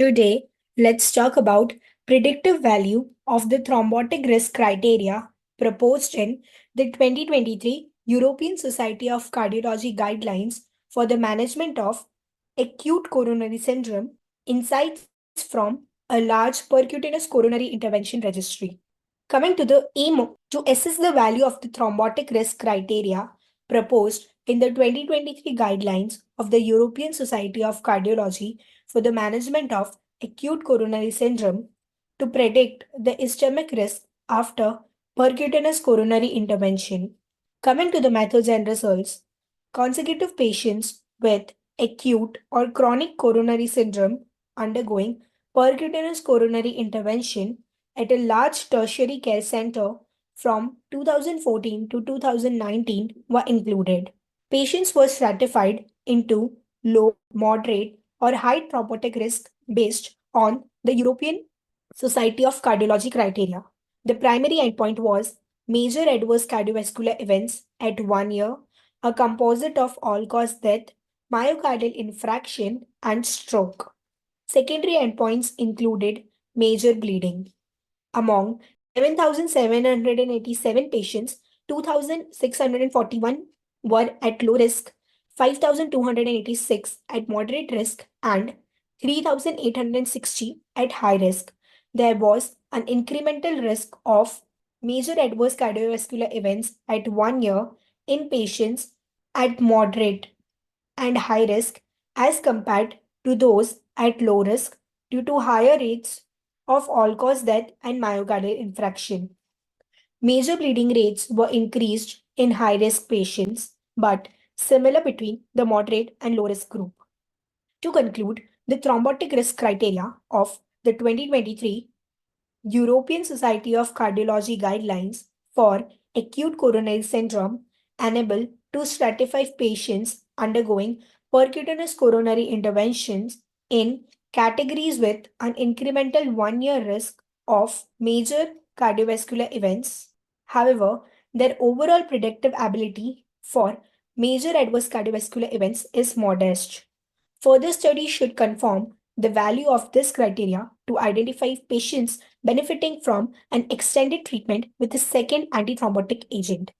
Today, let's talk about predictive value of the thrombotic risk criteria proposed in the 2023 European Society of Cardiology guidelines for the management of acute coronary syndrome, insights from a large percutaneous coronary intervention registry. Coming to the aim to assess the value of the thrombotic risk criteria proposed in the 2023 guidelines of the European Society of Cardiology for the management of acute coronary syndrome to predict the ischemic risk after percutaneous coronary intervention. Coming to the methods and results, consecutive patients with acute or chronic coronary syndrome undergoing percutaneous coronary intervention at a large tertiary care center from 2014 to 2019 were included. Patients were stratified into low, moderate, or high thrombotic risk based on the European Society of Cardiology criteria. The primary endpoint was major adverse cardiovascular events at 1 year, a composite of all cause death, myocardial infarction, and stroke. Secondary endpoints included major bleeding. Among 11,787 patients, 2,641 were at low risk, 5,286 at moderate risk, and 3,860 at high risk. There was an incremental risk of major adverse cardiovascular events at 1 year in patients at moderate and high risk as compared to those at low risk due to higher rates of all-cause death and myocardial infarction. Major bleeding rates were increased in high-risk patients, but similar between the moderate and low-risk group. To conclude, the thrombotic risk criteria of the 2023 European Society of Cardiology guidelines for acute coronary syndrome enable to stratify patients undergoing percutaneous coronary interventions in categories with an incremental 1 year risk of major cardiovascular events. However, their overall predictive ability for major adverse cardiovascular events is modest. Further studies should confirm the value of this criteria to identify patients benefiting from an extended treatment with a second antithrombotic agent.